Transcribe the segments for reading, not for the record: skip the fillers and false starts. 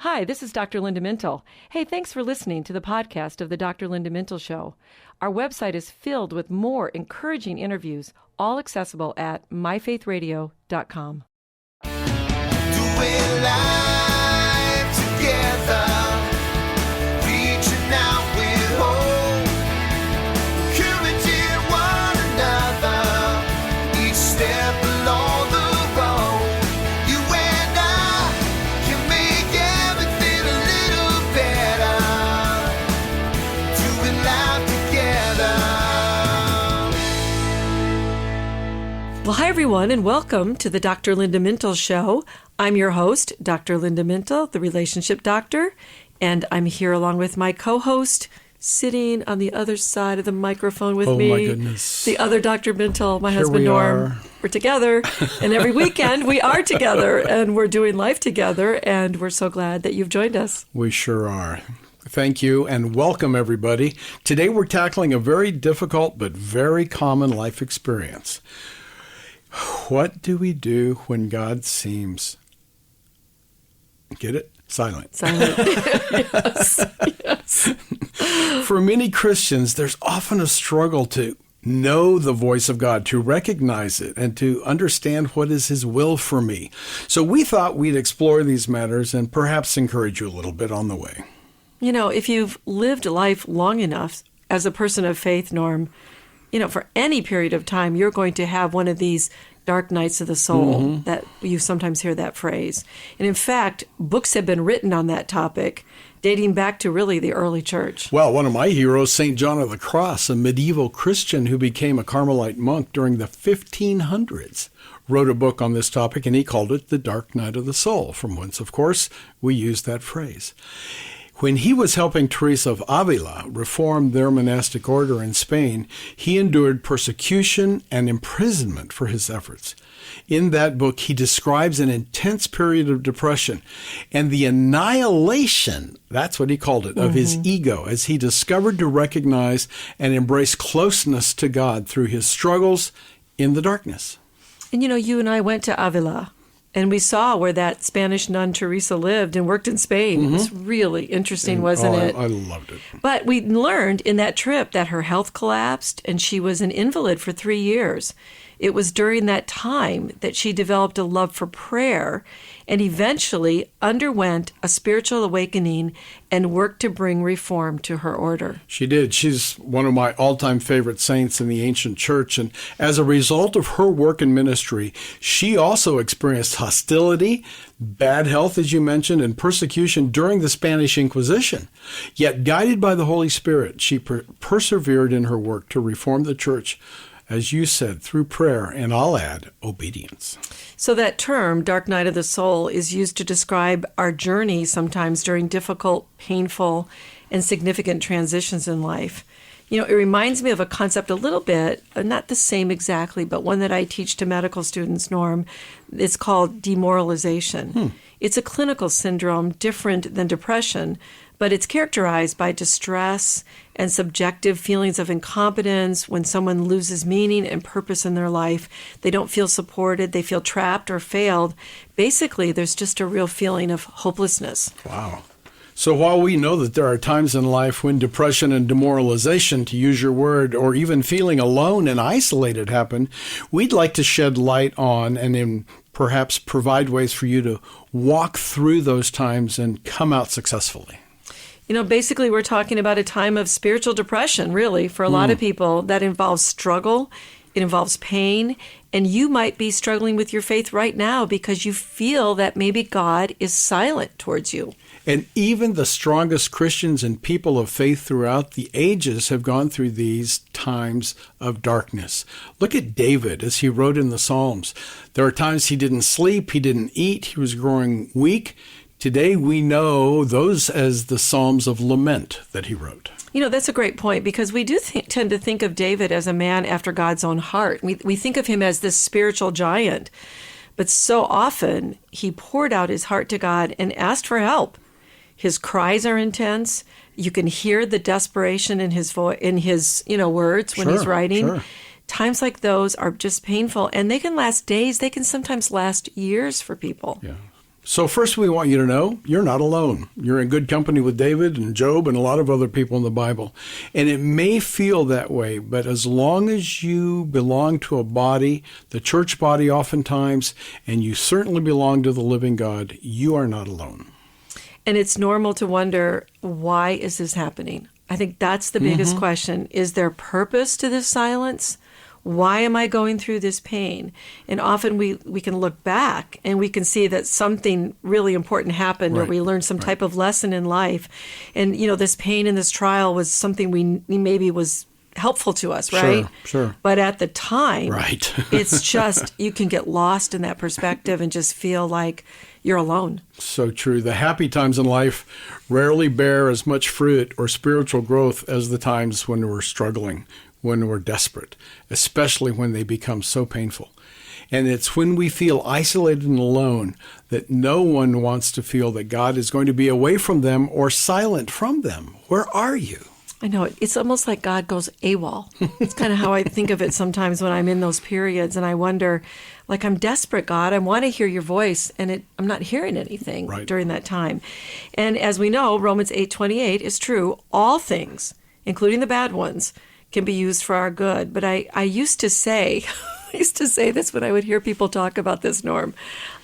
Hi, this is Dr. Linda Mintle. Hey, thanks for listening to the podcast of the Dr. Linda Mintle Show. Our website is filled with more encouraging interviews, all accessible at myfaithradio.com. Doing life together, reaching out with hope, encouraging one another, each step along the road. You and I can make everything a little better, doing life together. Well, hi, everyone, and welcome to the Dr. Linda Mintle Show. I'm your host, Dr. Linda Mintle, the relationship doctor, and I'm here along with my co-host, sitting on the other side of the microphone with me. Oh, my goodness. The other Dr. Mintle, my Here husband, we Norm. are. We're together, and every weekend we are together, and we're doing life together, and we're so glad that you've joined us. We sure are. Thank you and welcome, everybody. Today we're tackling a very difficult but very common life experience. What do we do when God seems, get it? Silent. Silent. Yes. For many Christians, there's often a struggle to know the voice of God, to recognize it, and to understand what is His will for me. So we thought we'd explore these matters and perhaps encourage you a little bit on the way. You know, if you've lived life long enough as a person of faith, Norm, you know, for any period of time, you're going to have one of these dark nights of the soul that you sometimes hear that phrase. And in fact, books have been written on that topic dating back to really the early church. Well, one of my heroes, St. John of the Cross, a medieval Christian who became a Carmelite monk during the 1500s, wrote a book on this topic, and he called it The Dark Night of the Soul, from whence, of course, we use that phrase. When he was helping Teresa of Avila reform their monastic order in Spain, he endured persecution and imprisonment for his efforts. In that book, he describes an intense period of depression and the annihilation, that's what he called it, of his ego as he discovered to recognize and embrace closeness to God through his struggles in the darkness. And you know, you and I went to Avila, and we saw where that Spanish nun Teresa lived and worked in Spain. It was really interesting, wasn't it? I loved it. But we learned in that trip that her health collapsed and she was an invalid for 3 years. It was during that time that she developed a love for prayer and eventually underwent a spiritual awakening and worked to bring reform to her order. She did. She's one of my all-time favorite saints in the ancient church. And as a result of her work and ministry, she also experienced hostility, bad health, as you mentioned, and persecution during the Spanish Inquisition. Yet, guided by the Holy Spirit, she persevered in her work to reform the church, as you said, through prayer, and I'll add, obedience. So that term, Dark Night of the Soul, is used to describe our journey sometimes during difficult, painful, and significant transitions in life. You know, it reminds me of a concept a little bit, not the same exactly, but one that I teach to medical students, Norm. It's called demoralization. It's a clinical syndrome different than depression, but it's characterized by distress and subjective feelings of incompetence. When someone loses meaning and purpose in their life, they don't feel supported, they feel trapped or failed. Basically, there's just a real feeling of hopelessness. Wow. So while we know that there are times in life when depression and demoralization, to use your word, or even feeling alone and isolated happen, we'd like to shed light on and perhaps provide ways for you to walk through those times and come out successfully. You know, basically, we're talking about a time of spiritual depression, really, for a lot of people. That involves struggle, it involves pain, and you might be struggling with your faith right now because you feel that maybe God is silent towards you. And even the strongest Christians and people of faith throughout the ages have gone through these times of darkness. Look at David as he wrote in the Psalms. There are times he didn't sleep, he didn't eat, he was growing weak. Today we know those as the Psalms of Lament that he wrote. You know, that's a great point because we do tend to think of David as a man after God's own heart. We think of him as this spiritual giant, but so often he poured out his heart to God and asked for help. His cries are intense. You can hear the desperation in his voice, in his words when he's writing. Sure. Times like those are just painful, and they can last days. They can sometimes last years for people. Yeah. So first we want you to know you're not alone. You're in good company with David and Job and a lot of other people in the Bible. And it may feel that way, but as long as you belong to a body, the church body oftentimes, and you certainly belong to the living God, you are not alone. And it's normal to wonder, why is this happening? I think that's the biggest question. Is there purpose to this silence? Why am I going through this pain? And often we can look back and we can see that something really important happened, or we learned some type of lesson in life. And, this pain and this trial was something we maybe was helpful to us, right? Sure. But at the time, it's just, you can get lost in that perspective and just feel like you're alone. So true. The happy times in life rarely bear as much fruit or spiritual growth as the times when we're struggling, when we're desperate, especially when they become so painful. And it's when we feel isolated and alone that no one wants to feel that God is going to be away from them or silent from them. Where are you? I know. It's almost like God goes AWOL. It's kind of how I think of it sometimes when I'm in those periods. And I wonder, like, I'm desperate, God. I want to hear your voice, and I'm not hearing anything during that time. And as we know, Romans 8:28 is true. All things, including the bad ones, can be used for our good. But I used to say, this when I would hear people talk about this, Norm.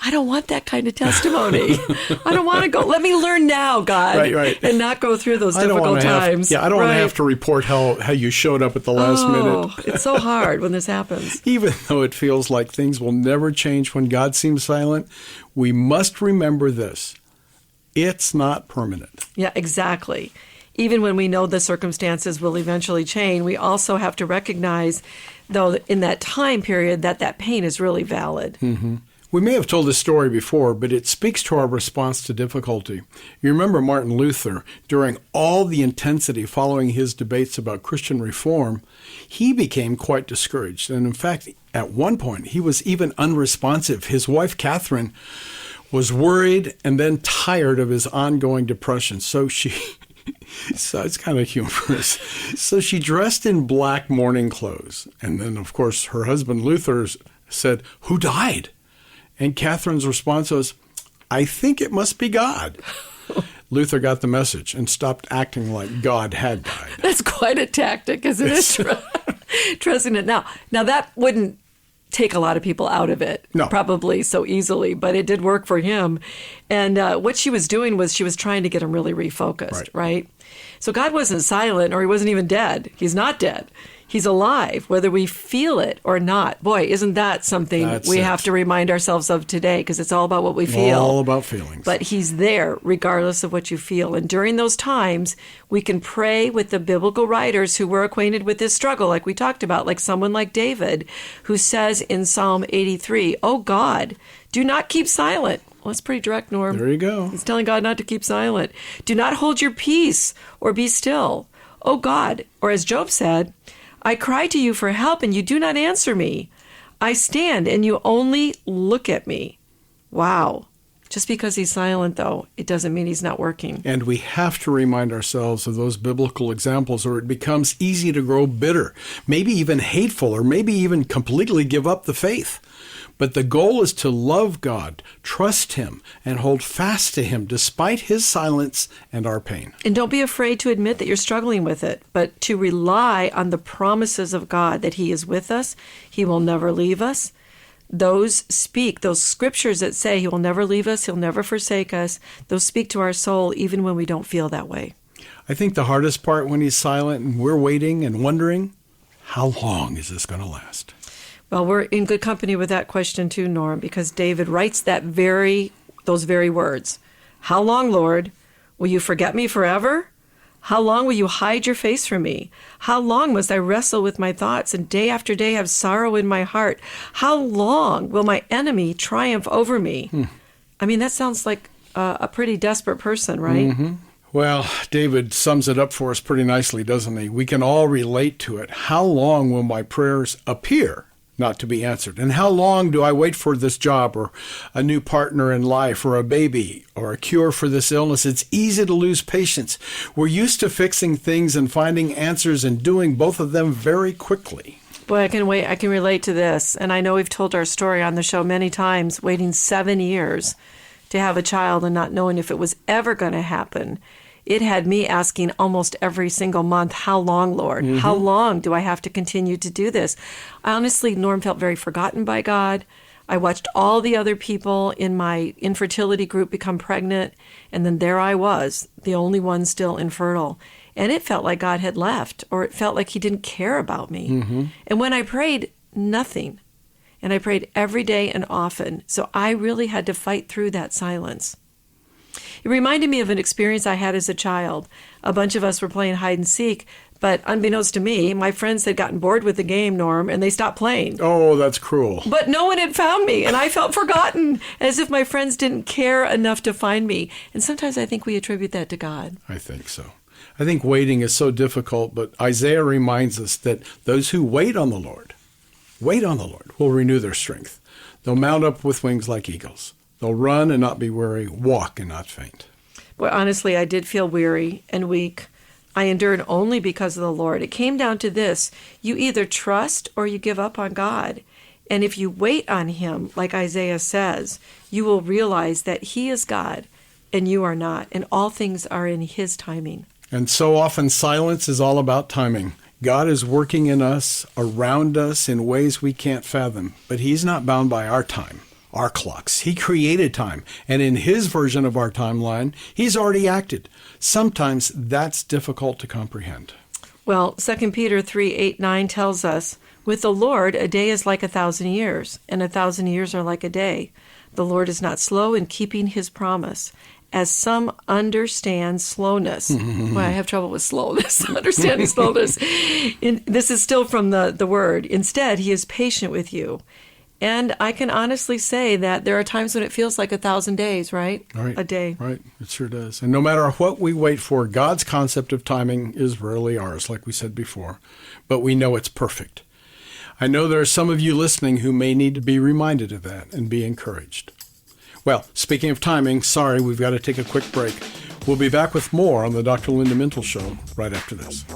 I don't want that kind of testimony. I don't want to go. Let me learn now, God, and not go through those difficult times. I don't want to have to report how you showed up at the last minute. It's so hard when this happens. Even though it feels like things will never change when God seems silent, we must remember this. It's not permanent. Yeah, exactly. Even when we know the circumstances will eventually change, we also have to recognize, though, in that time period, that pain is really valid. Mm-hmm. We may have told this story before, but it speaks to our response to difficulty. You remember Martin Luther, during all the intensity following his debates about Christian reform, he became quite discouraged. And in fact, at one point, he was even unresponsive. His wife, Catherine, was worried and then tired of his ongoing depression. So it's kind of humorous. So she dressed in black mourning clothes. And then, of course, her husband Luther said, "Who died?" And Catherine's response was, "I think it must be God." Luther got the message and stopped acting like God had died. That's quite a tactic, isn't it? Trusting it. Now that wouldn't take a lot of people out of it, probably so easily, but it did work for him. And what she was doing was she was trying to get him really refocused, right? So God wasn't silent, or he wasn't even dead. He's not dead. He's alive, whether we feel it or not. Boy, isn't that something we have to remind ourselves of today, because it's all about what we feel. All about feelings. But he's there regardless of what you feel. And during those times, we can pray with the biblical writers who were acquainted with this struggle, like we talked about, like someone like David, who says in Psalm 83, "Oh God, do not keep silent." Well, that's pretty direct, Norm. There you go. He's telling God not to keep silent. "Do not hold your peace or be still. Oh God," or as Job said, "I cry to you for help and you do not answer me. I stand and you only look at me." Wow. Just because he's silent, though, it doesn't mean he's not working. And we have to remind ourselves of those biblical examples, or it becomes easy to grow bitter, maybe even hateful, or maybe even completely give up the faith. But the goal is to love God, trust him, and hold fast to him despite his silence and our pain. And don't be afraid to admit that you're struggling with it, but to rely on the promises of God that he is with us, he will never leave us. Those scriptures that say he will never leave us, he'll never forsake us, those speak to our soul even when we don't feel that way. I think the hardest part when he's silent and we're waiting and wondering, how long is this going to last? Well, we're in good company with that question too, Norm, because David writes those very words. "How long, Lord? Will you forget me forever? How long will you hide your face from me? How long must I wrestle with my thoughts and day after day have sorrow in my heart? How long will my enemy triumph over me?" I mean, that sounds like a pretty desperate person, right? Mm-hmm. Well, David sums it up for us pretty nicely, doesn't he? We can all relate to it. How long will my prayers appear not to be answered? And how long do I wait for this job or a new partner in life or a baby or a cure for this illness? It's easy to lose patience. We're used to fixing things and finding answers and doing both of them very quickly. Boy, I can relate to this. And I know we've told our story on the show many times, waiting 7 years to have a child and not knowing if it was ever going to happen, it had me asking almost every single month, how long, Lord? How long do I have to continue to do this? I honestly, Norm, felt very forgotten by God. I watched all the other people in my infertility group become pregnant, and then there I was, the only one still infertile. And it felt like God had left, or it felt like he didn't care about me. And when I prayed, nothing. And I prayed every day and often. So I really had to fight through that silence. It reminded me of an experience I had as a child. A bunch of us were playing hide and seek, but unbeknownst to me, my friends had gotten bored with the game, Norm, and they stopped playing. Oh, that's cruel. But no one had found me, and I felt forgotten, as if my friends didn't care enough to find me. And sometimes I think we attribute that to God. I think so. I think waiting is so difficult, but Isaiah reminds us that those who wait on the Lord, will renew their strength. They'll mount up with wings like eagles. They'll run and not be weary, walk and not faint. Well, honestly, I did feel weary and weak. I endured only because of the Lord. It came down to this: you either trust or you give up on God. And if you wait on him, like Isaiah says, you will realize that he is God and you are not, and all things are in his timing. And so often silence is all about timing. God is working in us, around us, in ways we can't fathom, but he's not bound by our time, our clocks. He created time, and in his version of our timeline, he's already acted. Sometimes that's difficult to comprehend. Well, 2 Peter 3:8-9 tells us, with the Lord, a day is like 1,000 years, and 1,000 years are like a day. The Lord is not slow in keeping his promise, as some understand slowness. Well, I have trouble with slowness, understanding slowness. This is still from the word. Instead, he is patient with you. And I can honestly say that there are times when it feels like 1,000 days, right? Right. A day. Right. It sure does. And no matter what we wait for, God's concept of timing is rarely ours, like we said before. But we know it's perfect. I know there are some of you listening who may need to be reminded of that and be encouraged. Well, speaking of timing, sorry, we've got to take a quick break. We'll be back with more on the Dr. Linda Mintle Show right after this.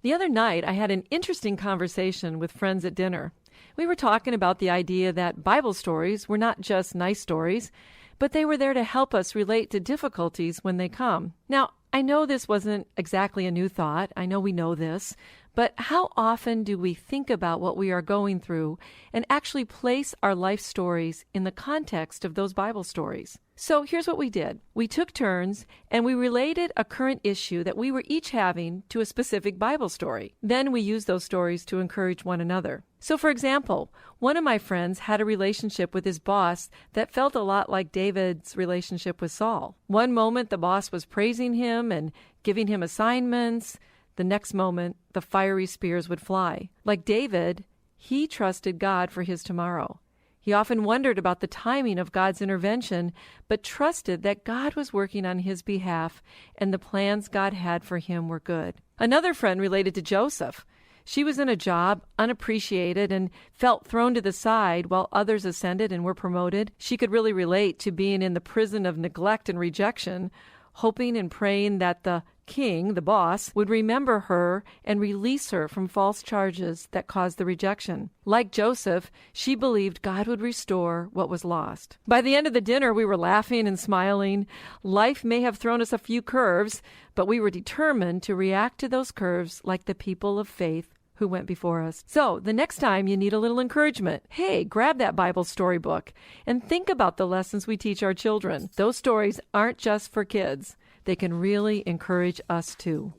The other night, I had an interesting conversation with friends at dinner. We were talking about the idea that Bible stories were not just nice stories, but they were there to help us relate to difficulties when they come. Now, I know this wasn't exactly a new thought. I know we know this. But how often do we think about what we are going through and actually place our life stories in the context of those Bible stories? So here's what we did. We took turns and we related a current issue that we were each having to a specific Bible story. Then we used those stories to encourage one another. So for example, one of my friends had a relationship with his boss that felt a lot like David's relationship with Saul. One moment the boss was praising him and giving him assignments. The next moment, the fiery spears would fly. Like David, he trusted God for his tomorrow. He often wondered about the timing of God's intervention, but trusted that God was working on his behalf and the plans God had for him were good. Another friend related to Joseph. She was in a job, unappreciated, and felt thrown to the side while others ascended and were promoted. She could really relate to being in the prison of neglect and rejection, hoping and praying that the king, the boss, would remember her and release her from false charges that caused the rejection. Like Joseph, she believed God would restore what was lost. By the end of the dinner, we were laughing and smiling. Life may have thrown us a few curves, but we were determined to react to those curves like the people of faith who went before us. So the next time you need a little encouragement, hey, grab that Bible storybook and think about the lessons we teach our children. Those stories aren't just for kids. They can really encourage us too.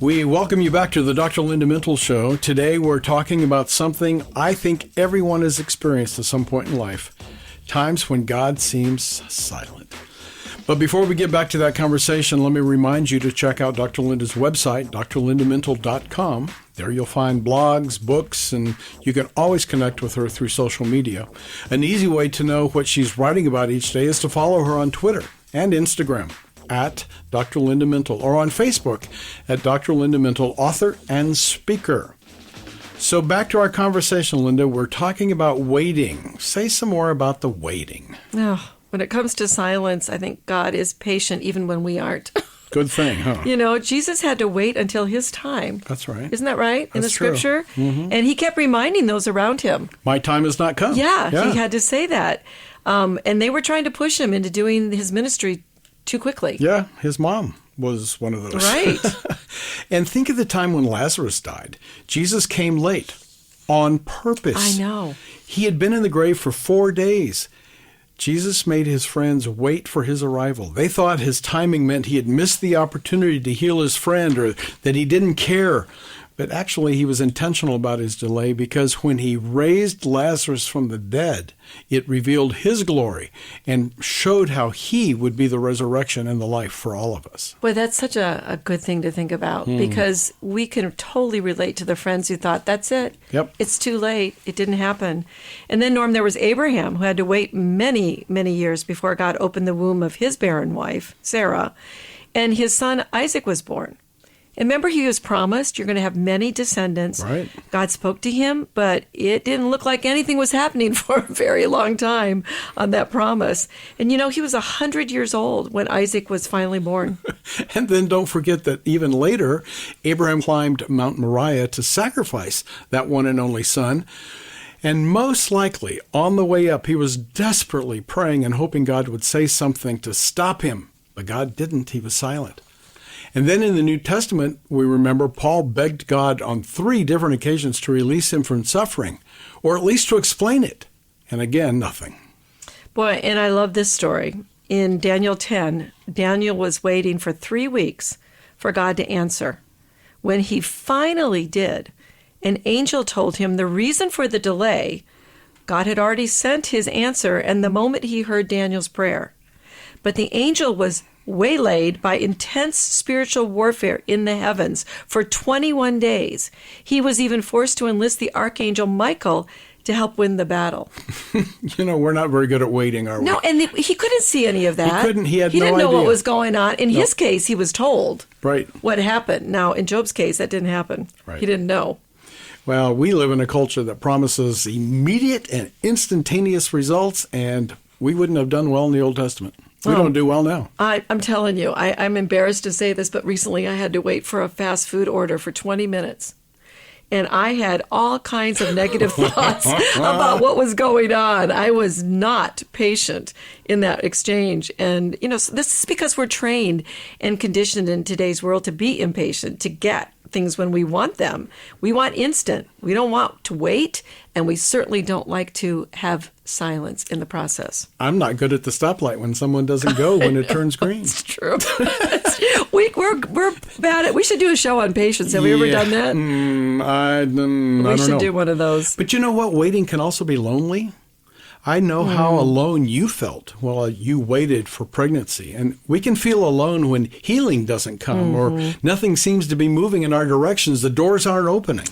We welcome you back to the Dr. Linda Mintle Show. Today we're talking about something I think everyone has experienced at some point in life. Times when God seems silent. But before we get back to that conversation, let me remind you to check out Dr. Linda's website, drlindamintle.com. There you'll find blogs, books, and you can always connect with her through social media. An easy way to know what she's writing about each day is to follow her on Twitter and Instagram at Dr. Linda Mintle, or on Facebook at Dr. Linda Mintle, author and speaker. So back to our conversation, Linda. We're talking about waiting. Say some more about the waiting. Oh, When it comes to silence, I think God is patient even when we aren't. Good thing, huh? Jesus had to wait until his time. That's right. Isn't that right? In the That's true. scripture? And he kept reminding those around him. My time has not come. Yeah, he had to say that. And they were trying to push him into doing his ministry too quickly. Yeah, his mom was one of those. Right. And think of the time when Lazarus died. Jesus came late on purpose. I know. He had been in the grave for 4 days. Jesus made his friends wait for his arrival. They thought his timing meant he had missed the opportunity to heal his friend or that he didn't care. But actually, he was intentional about his delay because when he raised Lazarus from the dead, it revealed his glory and showed how he would be the resurrection and the life for all of us. Boy, that's such a good thing to think about because we can totally relate to the friends who thought, that's it. Yep. It's too late. It didn't happen. And then, Norm, there was Abraham who had to wait many, many years before God opened the womb of his barren wife, Sarah, and his son Isaac was born. And remember, he was promised, you're going to have many descendants. Right. God spoke to him, but it didn't look like anything was happening for a very long time on that promise. And he was 100 years old when Isaac was finally born. And then don't forget that even later, Abraham climbed Mount Moriah to sacrifice that one and only son. And most likely, on the way up, he was desperately praying and hoping God would say something to stop him. But God didn't. He was silent. And then in the New Testament, we remember Paul begged God on 3 different occasions to release him from suffering, or at least to explain it. And again, nothing. Boy, and I love this story. In Daniel 10, Daniel was waiting for 3 weeks for God to answer. When he finally did, an angel told him the reason for the delay, God had already sent his answer and the moment he heard Daniel's prayer. But the angel was waylaid by intense spiritual warfare in the heavens for 21 days. He was even forced to enlist the archangel Michael to help win the battle. We're not very good at waiting, are we? No, and he couldn't see any of that. He couldn't. He had no didn't know idea what was going on. In his case, he was told right. what happened. Now, in Job's case, that didn't happen. Right. He didn't know. Well, we live in a culture that promises immediate and instantaneous results, and we wouldn't have done well in the Old Testament. We don't do well now. I'm telling you, I'm embarrassed to say this, but recently I had to wait for a fast food order for 20 minutes. And I had all kinds of negative thoughts about what was going on. I was not patient in that exchange. And, this is because we're trained and conditioned in today's world to be impatient, to get things when we want them. We want instant. We don't want to wait, and we certainly don't like to have silence in the process. I'm not good at the stoplight when someone doesn't go when it turns green. It's true. We're bad at. We should do a show on patience. Have we ever done that? I don't know. We should do one of those. But you know what? Waiting can also be lonely. I know how alone you felt while you waited for pregnancy. And we can feel alone when healing doesn't come or nothing seems to be moving in our directions. The doors aren't opening.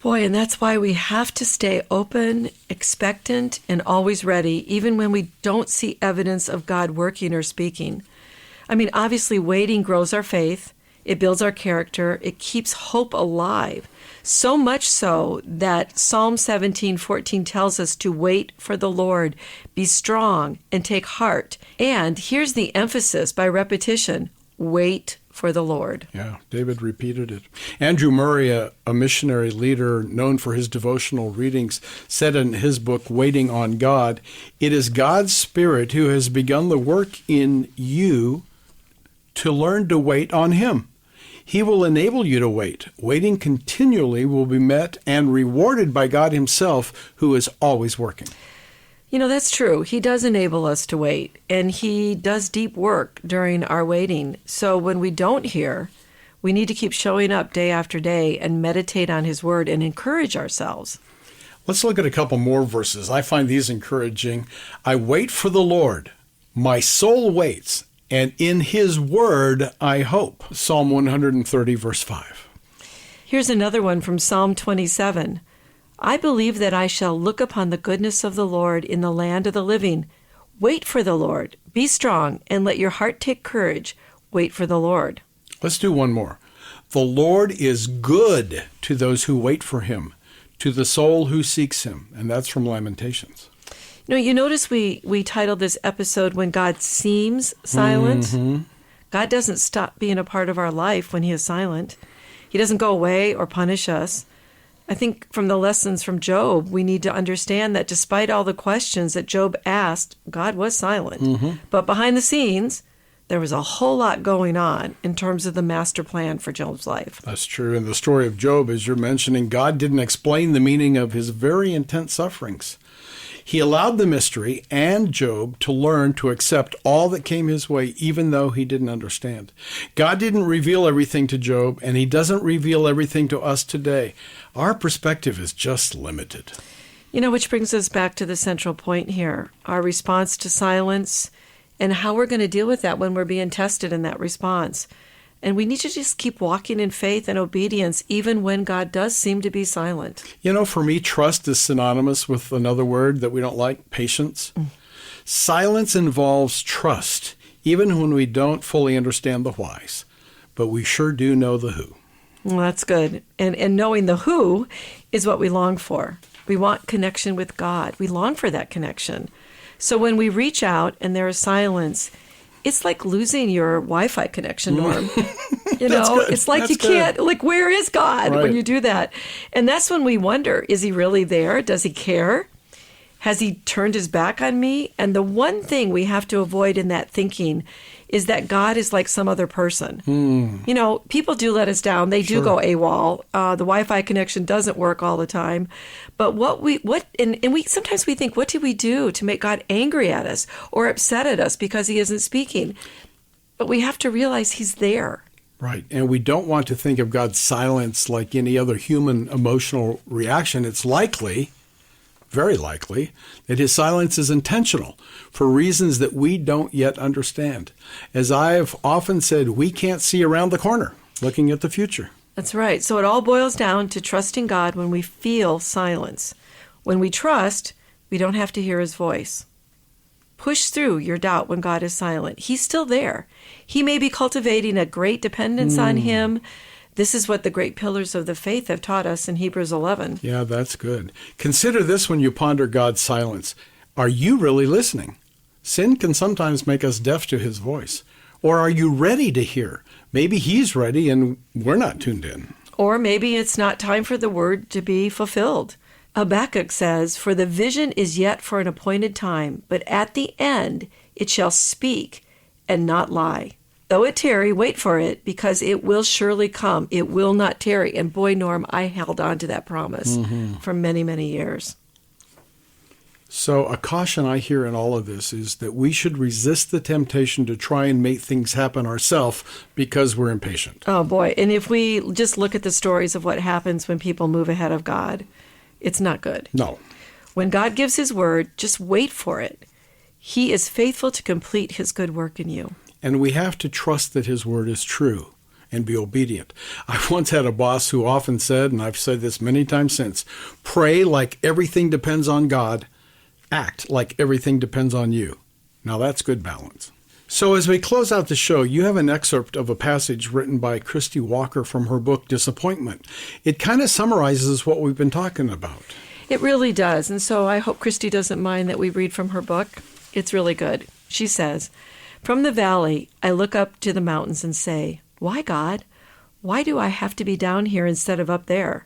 Boy, and that's why we have to stay open, expectant, and always ready, even when we don't see evidence of God working or speaking. I mean, obviously, waiting grows our faith. It builds our character. It keeps hope alive. So much so that Psalm 17:14 tells us to wait for the Lord, be strong, and take heart. And here's the emphasis by repetition, wait for the Lord. Yeah, David repeated it. Andrew Murray, a missionary leader known for his devotional readings, said in his book, Waiting on God, "It is God's Spirit who has begun the work in you to learn to wait on Him. He will enable you to wait. Waiting continually will be met and rewarded by God Himself, who is always working." That's true. He does enable us to wait, and He does deep work during our waiting. So when we don't hear, we need to keep showing up day after day and meditate on His Word and encourage ourselves. Let's look at a couple more verses. I find these encouraging. I wait for the Lord. My soul waits, and in His Word I hope. Psalm 130, verse 5. Here's another one from Psalm 27. I believe that I shall look upon the goodness of the Lord in the land of the living. Wait for the Lord. Be strong, and let your heart take courage. Wait for the Lord. Let's do one more. The Lord is good to those who wait for Him, to the soul who seeks Him. And that's from Lamentations. You notice we titled this episode When God Seems Silent. Mm-hmm. God doesn't stop being a part of our life when he is silent. He doesn't go away or punish us. I think from the lessons from Job, we need to understand that despite all the questions that Job asked, God was silent. Mm-hmm. But behind the scenes, there was a whole lot going on in terms of the master plan for Job's life. That's true. In the story of Job, as you're mentioning, God didn't explain the meaning of his very intense sufferings. He allowed the mystery and Job to learn to accept all that came his way, even though he didn't understand. God didn't reveal everything to Job, and he doesn't reveal everything to us today. Our perspective is just limited. Which brings us back to the central point here, our response to silence and how we're going to deal with that when we're being tested in that response. And we need to just keep walking in faith and obedience, even when God does seem to be silent. For me, trust is synonymous with another word that we don't like, patience. Silence involves trust, even when we don't fully understand the whys. But we sure do know the who. Well, that's good. And knowing the who is what we long for. We want connection with God. We long for that connection. So when we reach out and there is silence, it's like losing your Wi-Fi connection, Norm. It's like you can't, where is God when you do that? And that's when we wonder, is he really there? Does he care? Has he turned his back on me? And the one thing we have to avoid in that thinking is that God is like some other person. People do let us down. They do go AWOL. The Wi-Fi connection doesn't work all the time. But we sometimes we think, what did we do to make God angry at us or upset at us because he isn't speaking? But we have to realize he's there. Right. And we don't want to think of God's silence like any other human emotional reaction. It's likely, very likely, that his silence is intentional for reasons that we don't yet understand. As I've often said, we can't see around the corner looking at the future. That's right. So it all boils down to trusting God when we feel silence. When we trust, we don't have to hear his voice. Push through your doubt when God is silent. He's still there. He may be cultivating a great dependence on him. This is what the great pillars of the faith have taught us in Hebrews 11. Yeah, that's good. Consider this when you ponder God's silence. Are you really listening? Sin can sometimes make us deaf to his voice. Or are you ready to hear? Maybe he's ready and we're not tuned in. Or maybe it's not time for the word to be fulfilled. Habakkuk says, "For the vision is yet for an appointed time, but at the end it shall speak and not lie. Though it tarry, wait for it, because it will surely come. It will not tarry." And boy, Norm, I held on to that promise for many, many years. So a caution I hear in all of this is that we should resist the temptation to try and make things happen ourselves because we're impatient. Oh, boy. And if we just look at the stories of what happens when people move ahead of God, it's not good. No. When God gives his word, just wait for it. He is faithful to complete his good work in you. And we have to trust that his word is true and be obedient. I once had a boss who often said, and I've said this many times since, pray like everything depends on God, act like everything depends on you. Now that's good balance. So as we close out the show, you have an excerpt of a passage written by Christy Walker from her book, Disappointment. It kind of summarizes what we've been talking about. It really does. And so I hope Christy doesn't mind that we read from her book. It's really good. She says, "From the valley, I look up to the mountains and say, 'Why, God? Why do I have to be down here instead of up there?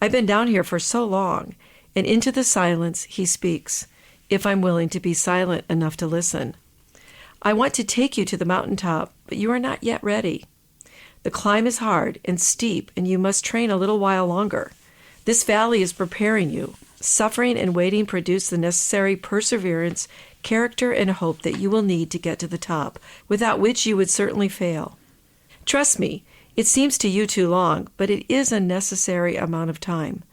I've been down here for so long.' And into the silence, he speaks, if I'm willing to be silent enough to listen. 'I want to take you to the mountaintop, but you are not yet ready. The climb is hard and steep, and you must train a little while longer. This valley is preparing you. Suffering and waiting produce the necessary perseverance, character, and hope that you will need to get to the top, without which you would certainly fail. Trust me, it seems to you too long, but it is a necessary amount of time.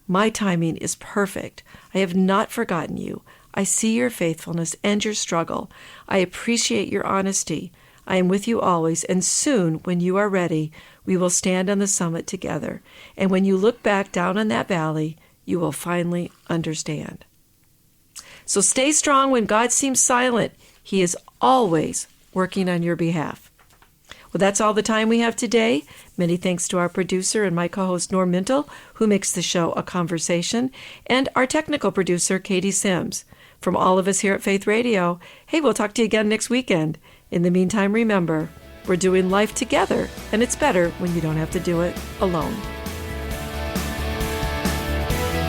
My timing is perfect. I have not forgotten you. I see your faithfulness and your struggle. I appreciate your honesty. I am with you always, and soon, when you are ready, we will stand on the summit together. And when you look back down on that valley, you will finally understand.'" So stay strong when God seems silent. He is always working on your behalf. Well, that's all the time we have today. Many thanks to our producer and my co-host Norm Mintle, who makes the show a conversation, and our technical producer, Katie Sims. From all of us here at Faith Radio, hey, we'll talk to you again next weekend. In the meantime, remember, we're doing life together, and it's better when you don't have to do it alone.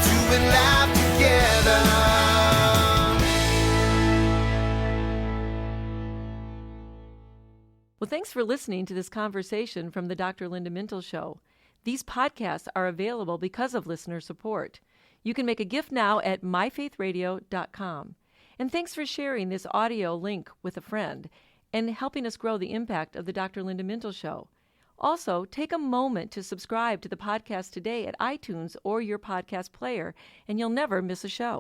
Doing life together. Well, thanks for listening to this conversation from the Dr. Linda Mintle Show. These podcasts are available because of listener support. You can make a gift now at myfaithradio.com. And thanks for sharing this audio link with a friend and helping us grow the impact of the Dr. Linda Mintle Show. Also, take a moment to subscribe to the podcast today at iTunes or your podcast player, and you'll never miss a show.